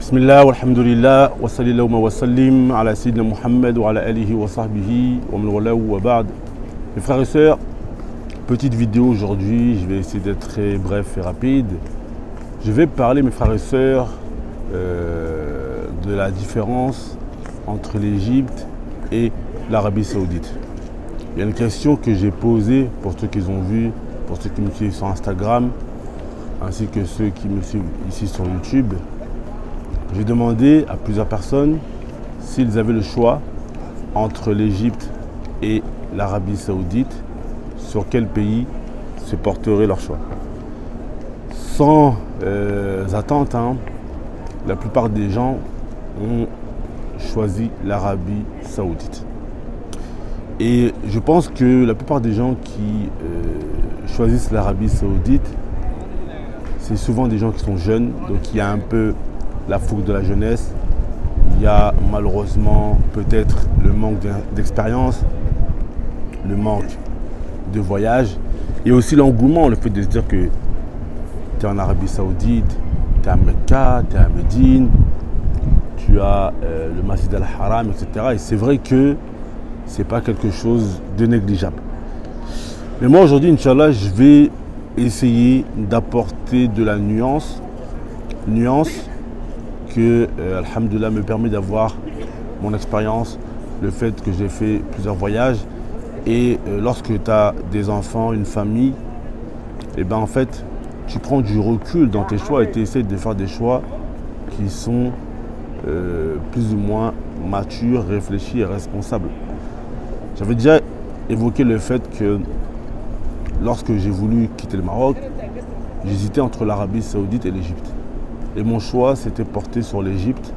Bismillah, walhamdulillah, wa sallallahu wa sallim ala sayyidina Muhammad wa ala alihi wa sahbihi wa man walahu wa ba'd. Mes frères et sœurs, petite vidéo aujourd'hui, je vais essayer d'être très bref et rapide. Je vais parler, mes frères et sœurs, de la différence entre l'Égypte et l'Arabie Saoudite. Il y a une question que j'ai posée pour ceux qui ont vu, pour ceux qui me suivent sur Instagram, ainsi que ceux qui me suivent ici sur YouTube. J'ai demandé à plusieurs personnes s'ils avaient le choix entre l'Égypte et l'Arabie Saoudite, sur quel pays se porterait leur choix. Sans attente, la plupart des gens ont choisi l'Arabie Saoudite. Et je pense que la plupart des gens qui choisissent l'Arabie Saoudite, c'est souvent des gens qui sont jeunes, donc il y a un peu la fougue de la jeunesse, il y a malheureusement peut-être le manque d'expérience, le manque de voyage et aussi l'engouement, le fait de se dire que tu es en Arabie Saoudite, tu es à Mecca, tu es à Médine, tu as le Masjid al-Haram, etc. Et c'est vrai que ce n'est pas quelque chose de négligeable. Mais moi aujourd'hui, Inch'Allah, je vais essayer d'apporter de la nuance que, alhamdoulilah, me permet d'avoir mon expérience, le fait que j'ai fait plusieurs voyages. Et lorsque tu as des enfants, une famille, et ben en fait, tu prends du recul dans tes choix et tu essaies de faire des choix qui sont plus ou moins matures, réfléchis et responsables. J'avais déjà évoqué le fait que lorsque j'ai voulu quitter le Maroc, j'hésitais entre l'Arabie Saoudite et l'Égypte. Et mon choix s'était porté sur l'Égypte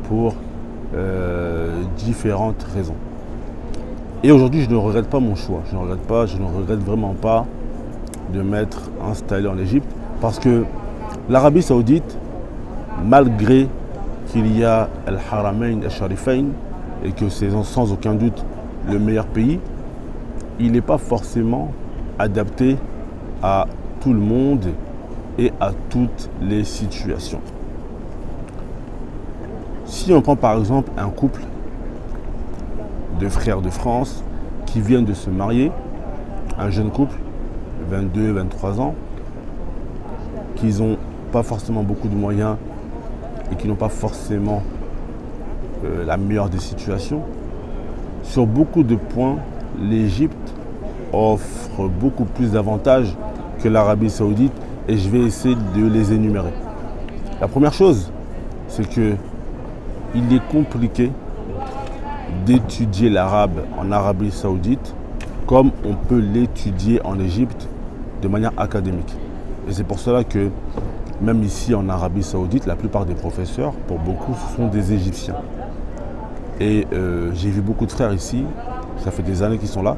pour différentes raisons. Et aujourd'hui, je ne regrette pas mon choix. Je ne regrette vraiment pas de m'être installé en Égypte parce que l'Arabie Saoudite, malgré qu'il y a Al-Haramain Al-Sharifain et que c'est sans aucun doute le meilleur pays, il n'est pas forcément adapté à tout le monde et à toutes les situations. Si on prend par exemple un couple de frères de France qui viennent de se marier, un jeune couple, 22, 23 ans, qui n'ont pas forcément beaucoup de moyens et qui n'ont pas forcément la meilleure des situations, sur beaucoup de points, l'Égypte offre beaucoup plus d'avantages que l'Arabie Saoudite et je vais essayer de les énumérer. La première chose, c'est que il est compliqué d'étudier l'arabe en Arabie Saoudite comme on peut l'étudier en Égypte de manière académique. Et c'est pour cela que même ici en Arabie Saoudite, la plupart des professeurs, pour beaucoup, ce sont des Égyptiens. Et j'ai vu beaucoup de frères ici, ça fait des années qu'ils sont là,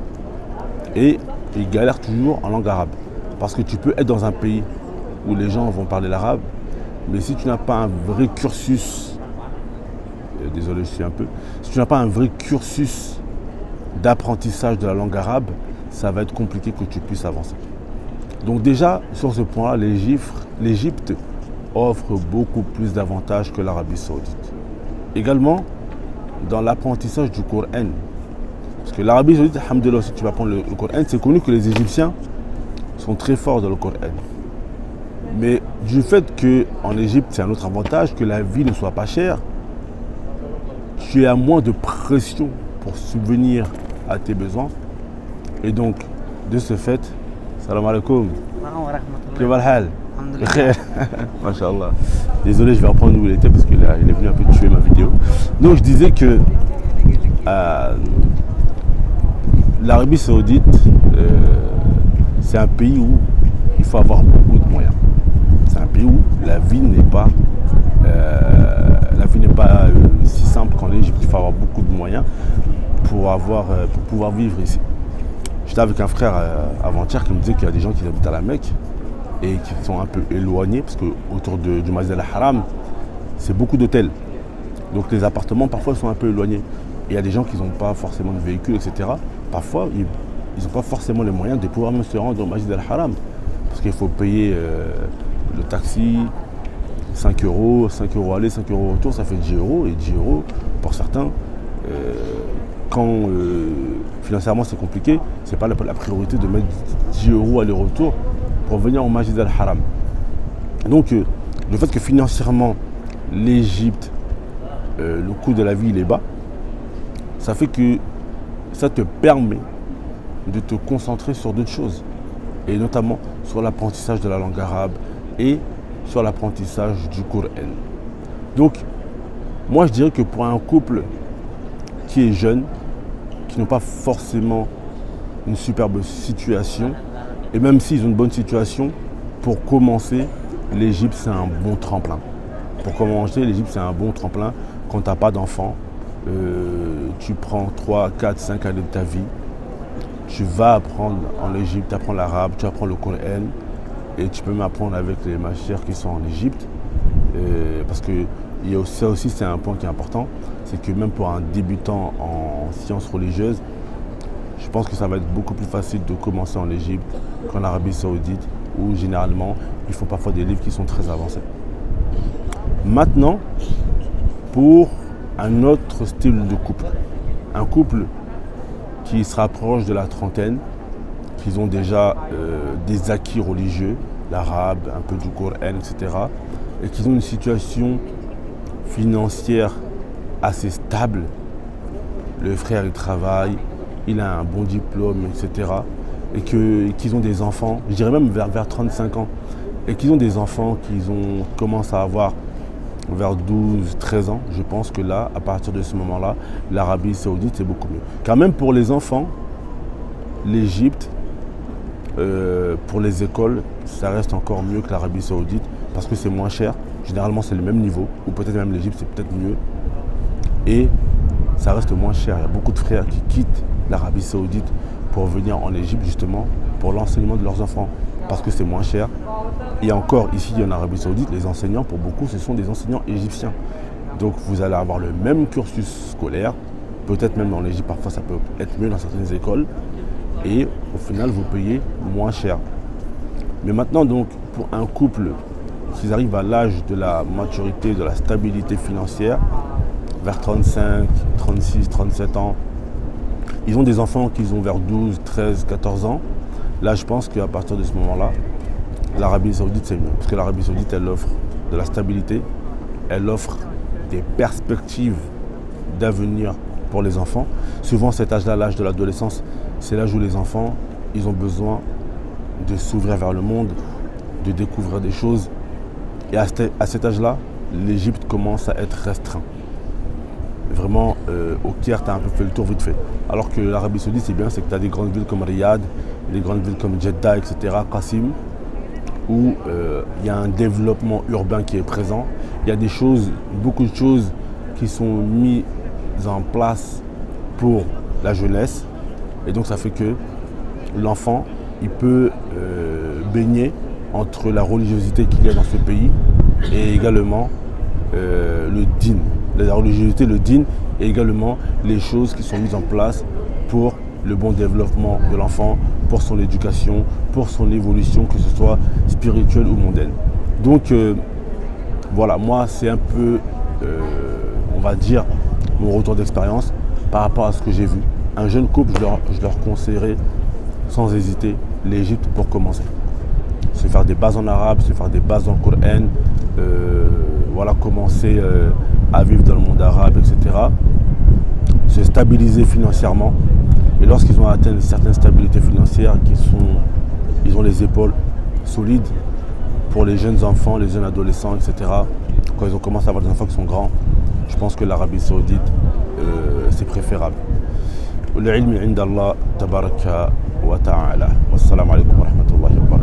et ils galèrent toujours en langue arabe. Parce que tu peux être dans un pays où les gens vont parler l'arabe, mais si tu n'as pas un vrai cursus, désolé je suis un peu, si tu n'as pas un vrai cursus d'apprentissage de la langue arabe, ça va être compliqué que tu puisses avancer. Donc déjà, sur ce point-là, l'Égypte offre beaucoup plus d'avantages que l'Arabie Saoudite. Également, dans l'apprentissage du Coran. Parce que l'Arabie Saoudite, alhamdoulilah, si tu vas apprendre le Coran, c'est connu que les Égyptiens sont très forts dans le Coran. Mais du fait qu'en Égypte, c'est un autre avantage, que la vie ne soit pas chère, tu as moins de pression pour subvenir à tes besoins. Et donc, de ce fait, salam alaikum. Masha'Allah. Désolé, je vais reprendre où il était parce qu'il est venu un peu tuer ma vidéo. Donc, je disais que l'Arabie Saoudite, c'est un pays où il faut avoir beaucoup de moyens. C'est un pays où la vie n'est pas, si simple qu'en Égypte. Il faut avoir beaucoup de moyens pour pouvoir vivre ici. J'étais avec un frère avant-hier qui me disait qu'il y a des gens qui habitent à la Mecque et qui sont un peu éloignés parce que autour du Masjid al-Haram, c'est beaucoup d'hôtels. Donc les appartements parfois sont un peu éloignés. Et il y a des gens qui n'ont pas forcément de véhicule, etc. Parfois, ils n'ont pas forcément les moyens de pouvoir même se rendre au Masjid al-Haram. Parce qu'il faut payer le taxi, 5 euros, 5 euros aller, 5 euros retour, ça fait 10 euros. Et 10 euros, pour certains, quand financièrement c'est compliqué, c'est pas la priorité de mettre 10 euros aller-retour pour venir au Masjid al-Haram. Donc le fait que financièrement l'Égypte, le coût de la vie il est bas, ça fait que ça te permet de te concentrer sur d'autres choses, et notamment sur l'apprentissage de la langue arabe et sur l'apprentissage du Coran. Donc moi je dirais que pour un couple qui est jeune, qui n'ont pas forcément une superbe situation, et même s'ils ont une bonne situation, pour commencer, l'Égypte c'est un bon tremplin. Pour commencer, l'Égypte c'est un bon tremplin quand tu n'as pas d'enfant. Tu prends 3, 4, 5 années de ta vie, tu vas apprendre en Égypte, tu apprends l'arabe, tu apprends le Coran, et tu peux même apprendre avec les machères qui sont en Égypte. Parce que ça aussi c'est un point qui est important, c'est que même pour un débutant en sciences religieuses, je pense que ça va être beaucoup plus facile de commencer en Égypte qu'en Arabie Saoudite, où généralement ils font parfois des livres qui sont très avancés. Maintenant, pour un autre style de couple, un couple qui se rapproche de la trentaine, qui ont déjà des acquis religieux, l'arabe, un peu du Coran, etc., et qui ont une situation financière assez stable. Le frère il travaille, il a un bon diplôme, etc., et qu'ils ont des enfants, je dirais même vers 35 ans, et qu'ils ont des enfants commencent à avoir vers 12, 13 ans, je pense que là, à partir de ce moment-là, l'Arabie Saoudite, c'est beaucoup mieux. Car même pour les enfants, l'Égypte, pour les écoles, ça reste encore mieux que l'Arabie Saoudite, parce que c'est moins cher. Généralement, c'est le même niveau, ou peut-être même l'Égypte, c'est peut-être mieux. Et ça reste moins cher. Il y a beaucoup de frères qui quittent l'Arabie Saoudite pour venir en Égypte, justement, pour l'enseignement de leurs enfants, parce que c'est moins cher. Et encore, ici en Arabie Saoudite, les enseignants, pour beaucoup, ce sont des enseignants égyptiens. Donc vous allez avoir le même cursus scolaire, peut-être même dans l'Égypte, parfois ça peut être mieux dans certaines écoles, et au final, vous payez moins cher. Mais maintenant, donc, pour un couple, s'ils arrivent à l'âge de la maturité, de la stabilité financière, vers 35, 36, 37 ans, ils ont des enfants qui ont vers 12, 13, 14 ans. Là, je pense qu'à partir de ce moment-là, l'Arabie Saoudite, c'est mieux. Parce que l'Arabie Saoudite, elle offre de la stabilité, elle offre des perspectives d'avenir pour les enfants. Souvent, cet âge-là, l'âge de l'adolescence, c'est l'âge où les enfants, ils ont besoin de s'ouvrir vers le monde, de découvrir des choses. Et à cet âge-là, l'Égypte commence à être restreint. Vraiment, au Caire, tu as un peu fait le tour vite fait. Alors que l'Arabie Saoudite, c'est bien, c'est que tu as des grandes villes comme Riyad, des grandes villes comme Jeddah, etc., Qassim, où il y a un développement urbain qui est présent. Il y a des choses, beaucoup de choses qui sont mises en place pour la jeunesse. Et donc ça fait que l'enfant, il peut baigner entre la religiosité qu'il y a dans ce pays et également le din. La religiosité, le din, et également les choses qui sont mises en place pour le bon développement de l'enfant, pour son éducation, pour son évolution, que ce soit spirituelle ou mondaine. Donc voilà, moi c'est un peu, on va dire, mon retour d'expérience par rapport à ce que j'ai vu. Un jeune couple, je leur conseillerais sans hésiter l'Égypte pour commencer. Se faire des bases en arabe, se faire des bases en Coran, voilà, commencer à vivre dans le monde arabe, etc. Se stabiliser financièrement. Et lorsqu'ils ont atteint une certaine stabilité financière, ils ont les épaules solides pour les jeunes enfants, les jeunes adolescents, etc. Quand ils ont commencé à avoir des enfants qui sont grands, je pense que l'Arabie Saoudite, c'est préférable. العلم عند الله تبارك وتعالى والسلام عليكم ورحمة الله وبركاته.